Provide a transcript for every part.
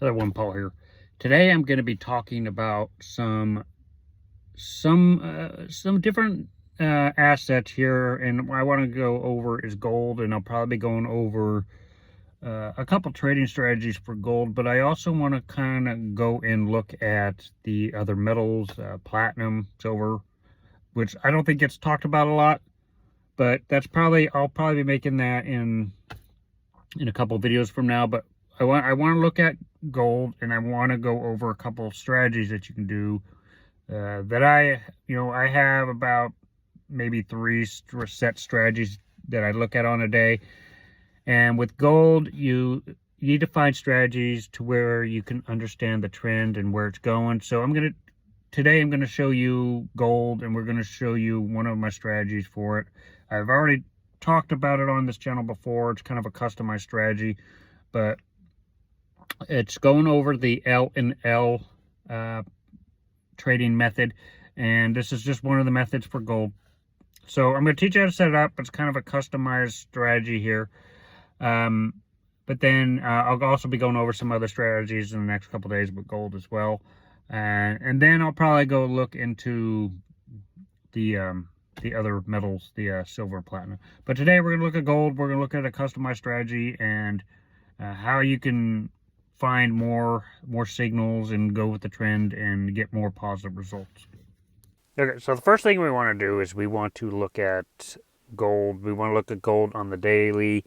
Another one, Paul here. Today I'm going to be talking about some different assets here, and what I want to go over is gold, and I'll probably be going over a couple trading strategies for gold. But I also want to kind of go and look at the other metals, platinum, silver, which I don't think gets talked about a lot. But I'll probably be making that in a couple videos from now. But I want to look at gold, and I want to go over a couple strategies that you can do that I have about maybe 3 set strategies that I look at on a day. And with gold, you need to find strategies to where you can understand the trend and where it's going. So today I'm going to show you gold, and we're going to show you one of my strategies for it. I've already talked about it on this channel before. It's kind of a customized strategy, but it's going over the LNL trading method, and this is just one of the methods for gold. So I'm going to teach you how to set it up. It's kind of a customized strategy here. But then I'll also be going over some other strategies in the next couple days with gold as well. And then I'll probably go look into the other metals, the silver, platinum. But today we're going to look at gold. We're going to look at a customized strategy and how you can find more signals and go with the trend and get more positive results. Okay, so the first thing we want to do is we want to look at gold. We want to look at gold on the daily.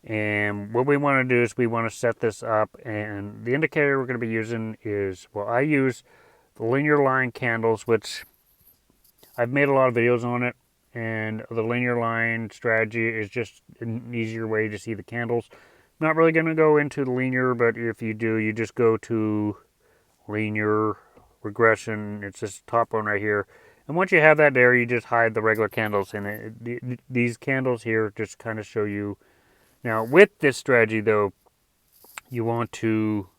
And what we want to do is we want to set this up, and the indicator we're going to be using is, well, I use the linear line candles, which I've made a lot of videos on it, and the linear line strategy is just an easier way to see the candles. I'm not really going to go into the linear, but if you do, you just go to linear regression. It's this top one right here. And once you have that there, you just hide the regular candles in it. These candles here just kind of show you. Now, with this strategy, though, you want to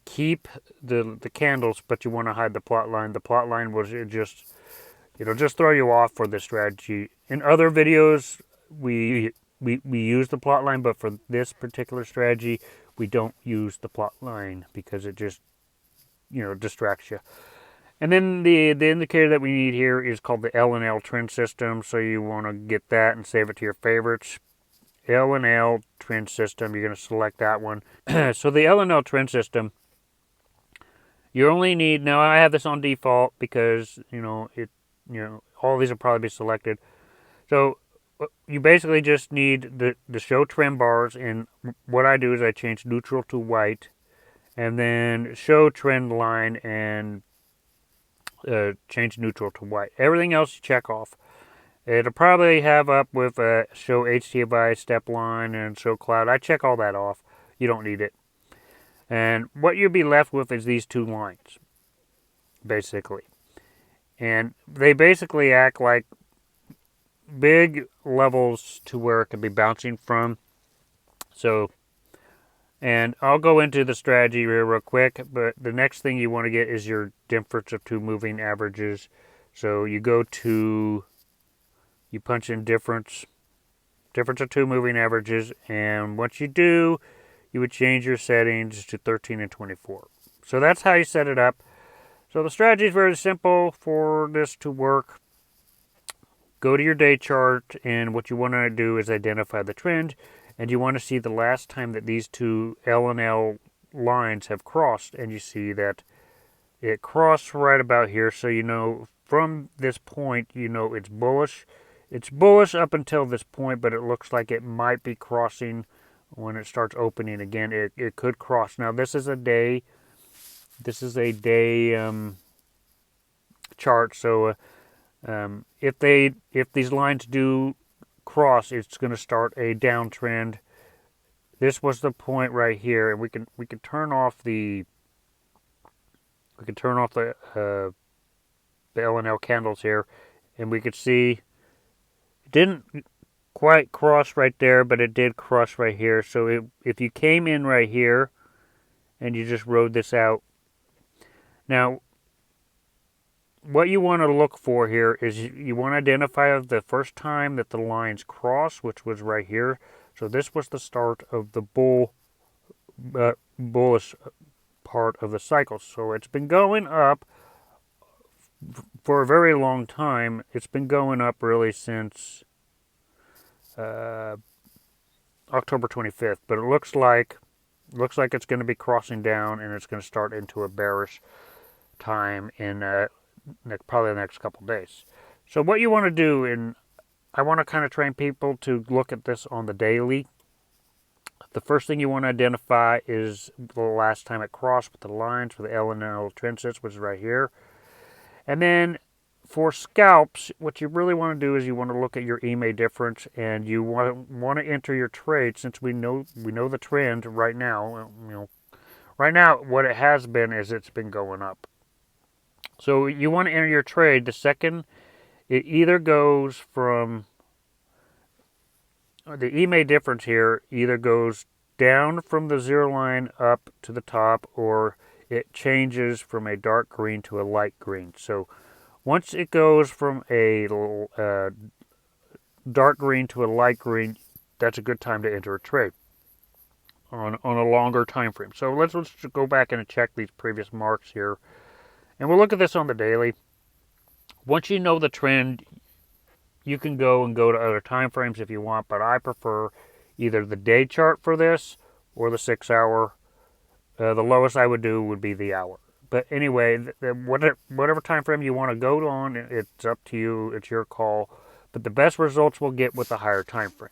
keep the candles, but you want to hide the plot line. The plot line was it'll just throw you off for this strategy. In other videos, we use the plot line, but for this particular strategy, we don't use the plot line because it just distracts you. And then the indicator that we need here is called the LNL Trend System. So you want to get that and save it to your favorites. LNL Trend System, you're going to select that one. So the LNL Trend System, you only need, now I have this on default because, all these will probably be selected. So you basically just need the show trend bars, and what I do is I change neutral to white, and then show trend line and change neutral to white. Everything else you check off. It'll probably have up with show HTML step line and show cloud. I check all that off. You don't need it. And what you'll be left with is these 2 lines, basically. And they basically act like big levels to where it can be bouncing from. So, and I'll go into the strategy real quick, but the next thing you want to get is your difference of 2 moving averages. So you go to, you punch in difference of 2 moving averages, and once you do, you would change your settings to 13 and 24. So that's how you set it up. So the strategy is very simple for this to work. Go to your day chart, and what you want to do is identify the trend, and you want to see the last time that these 2 LNL lines have crossed, and you see that it crossed right about here. So from this point, it's bullish. It's bullish up until this point, but it looks like it might be crossing when it starts opening again. It could cross. Now, this is a day chart. So if these lines do cross, it's going to start a downtrend. This was the point right here, and we can turn off the LNL candles here, and we could see it didn't quite cross right there, but it did cross right here. So if you came in right here and you just rode this out. Now, what you want to look for here is you want to identify the first time that the lines cross, which was right here. So this was the start of the bull bullish part of the cycle. So it's been going up for a very long time. It's been going up really since October 25th, but it looks like it's going to be crossing down, and it's going to start into a bearish time in probably the next couple days. So what you want to do, and I want to kind of train people to look at this on the daily. The first thing you want to identify is the last time it crossed with the lines for the LNL Trend System, which is right here. And then for scalps, what you really want to do is you want to look at your EMA difference, and you want to enter your trade, since we know the trend right now. Right now what it has been is it's been going up. So you want to enter your trade the second it either goes from the EMA difference here, either goes down from the zero line up to the top, or it changes from a dark green to a light green. So once it goes from a dark green to a light green, that's a good time to enter a trade on a longer time frame. So let's go back and check these previous marks here, and we'll look at this on the daily. Once you know the trend, you can go to other time frames if you want, but I prefer either the day chart for this or the 6 hour. The lowest I would do would be the hour. But anyway, whatever time frame you want to go on, it's up to you. It's your call. But the best results we'll get with the higher time frame.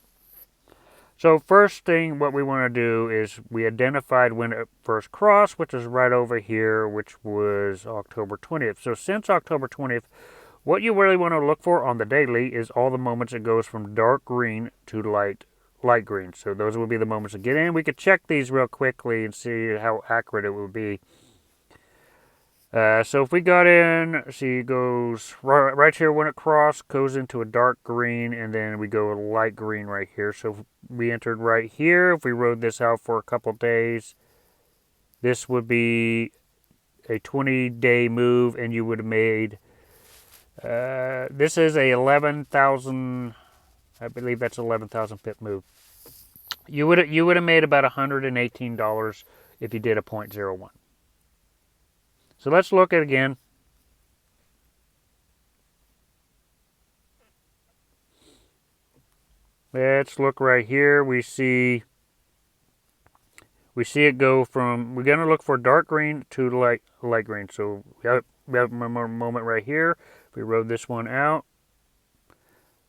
So first thing, what we want to do is we identified when it first crossed, which is right over here, which was October 20th. So since October 20th, what you really want to look for on the daily is all the moments it goes from dark green to light green. So those will be the moments to get in. We could check these real quickly and see how accurate it would be. So if we got in, see, it goes right here when it crossed, goes into a dark green, and then we go light green right here. So if we entered right here, if we rode this out for a couple days, this would be a 20-day move, and you would have made, this is a 11,000, I believe that's 11,000 pip move. You would have made about $118 if you did a 0.01. So let's look at it again. Let's look right here. We see it go from, we're going to look for dark green to light green. So we have a moment right here. If we rode this one out,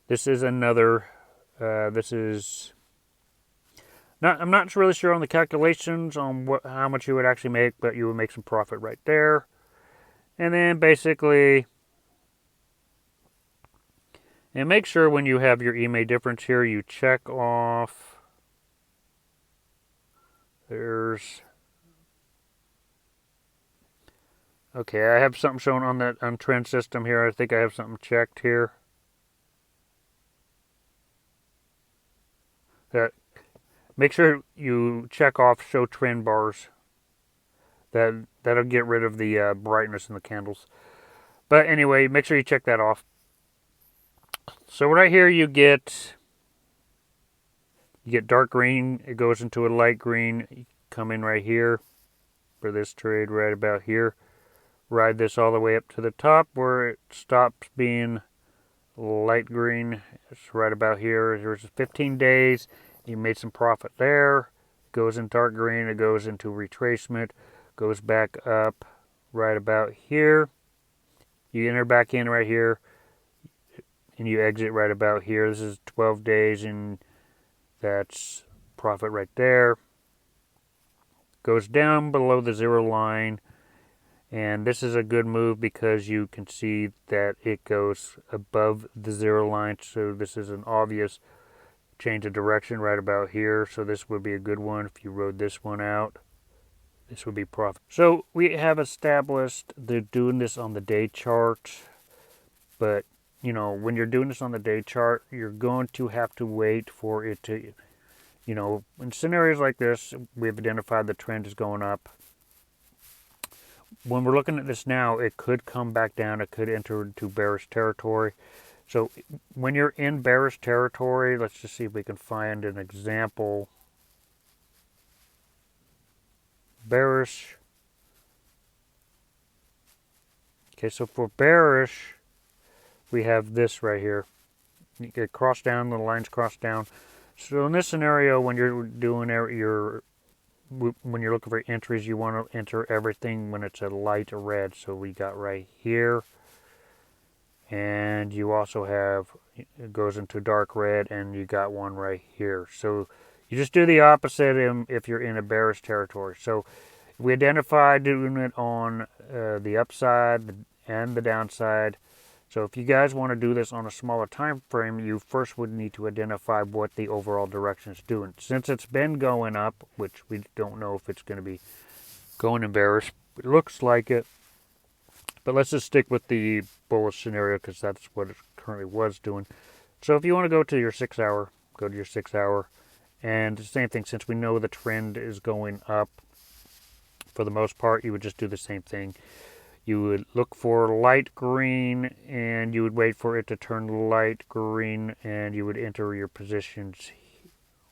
this is another, this is, I'm not really sure on the calculations on how much you would actually make, but you would make some profit right there. And then basically, and make sure when you have your EMA difference here, you check off. Okay, I have something shown on trend system here. I think I have something checked here. Make sure you check off show trend bars. That'll get rid of the brightness in the candles. But anyway, make sure you check that off. So right here you get dark green. It goes into a light green. You come in right here for this trade right about here. Ride this all the way up to the top where it stops being light green. It's right about here. There's 15 days. You made some profit there. It goes in dark green. It goes into retracement. Goes back up right about here. You enter back in right here. And you exit right about here. This is 12 days, and that's profit right there. Goes down below the zero line. And this is a good move because you can see that it goes above the zero line. So this is an obvious change of direction right about here. So this would be a good one if you rode this one out. This would be profit. So we have established they're doing this on the day chart. But, when you're doing this on the day chart, you're going to have to wait for it to, in scenarios like this, we've identified the trend is going up. When we're looking at this now, it could come back down. It could enter into bearish territory. So when you're in bearish territory, let's just see if we can find an example. bearish. Okay, so for bearish, we have this right here. You get crossed down, the lines crossed down. So in this scenario, when you're doing when you're looking for entries, you want to enter everything when it's a light red. So we got right here, and you also have, it goes into dark red, and you got one right here. So you just do the opposite if you're in a bearish territory. So we identify doing it on the upside and the downside. So if you guys want to do this on a smaller time frame, you first would need to identify what the overall direction is doing. Since it's been going up, which we don't know if it's going to be going in bearish, it looks like it. But let's just stick with the bullish scenario because that's what it currently was doing. So if you want to go to your 6 hour, go to your 6 hour. And the same thing, since we know the trend is going up, for the most part, you would just do the same thing. You would look for light green, and you would wait for it to turn light green, and you would enter your positions.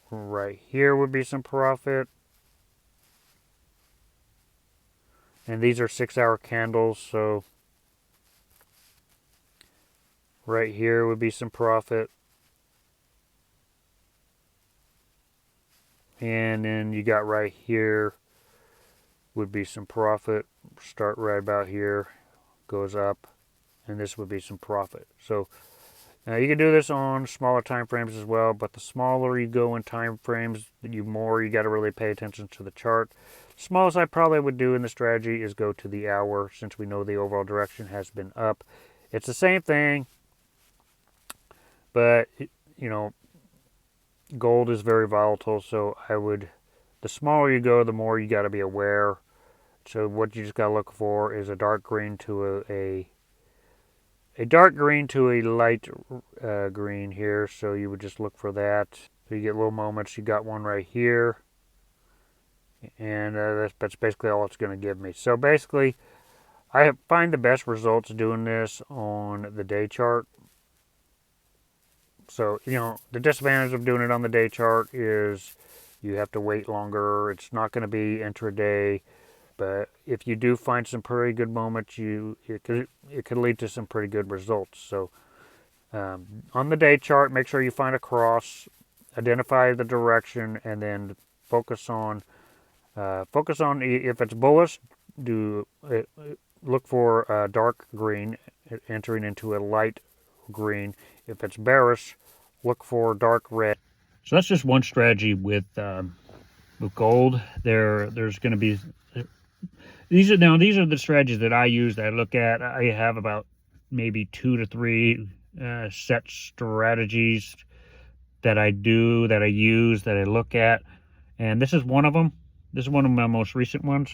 Right here would be some profit. And these are 6 hour candles, so right here would be some profit. And then you got right here would be some profit. Start right about here, goes up, and this would be some profit. So you can do this on smaller time frames as well, but the smaller you go in time frames, the more you got to really pay attention to the chart. The smallest I probably would do in the strategy is go to the hour, since we know the overall direction has been up. It's the same thing, but gold is very volatile, so the smaller you go, the more you got to be aware. So what you just got to look for is a dark green to a dark green to a light green here. So you would just look for that. So you get little moments. You got one right here, and that's basically all it's going to give me. So basically, I find the best results doing this on the day chart. So, the disadvantage of doing it on the day chart is you have to wait longer. It's not going to be intraday. But if you do find some pretty good moments, it could lead to some pretty good results. So on the day chart, make sure you find a cross, identify the direction, and then focus on if it's bullish, look for dark green entering into a light green. If it's bearish, look for dark red. So that's just one strategy with gold. There's going to be these are the strategies that I use, that I look at. I have about maybe 2 to 3 set strategies that I use, that I look at, and this is one of them. This is one of my most recent ones.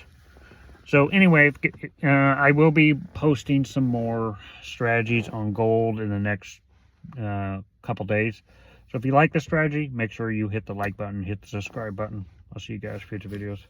So anyway, I will be posting some more strategies on gold in the next couple days. So if you like the strategy, make sure you hit the like button, hit the subscribe button. I'll see you guys for future videos.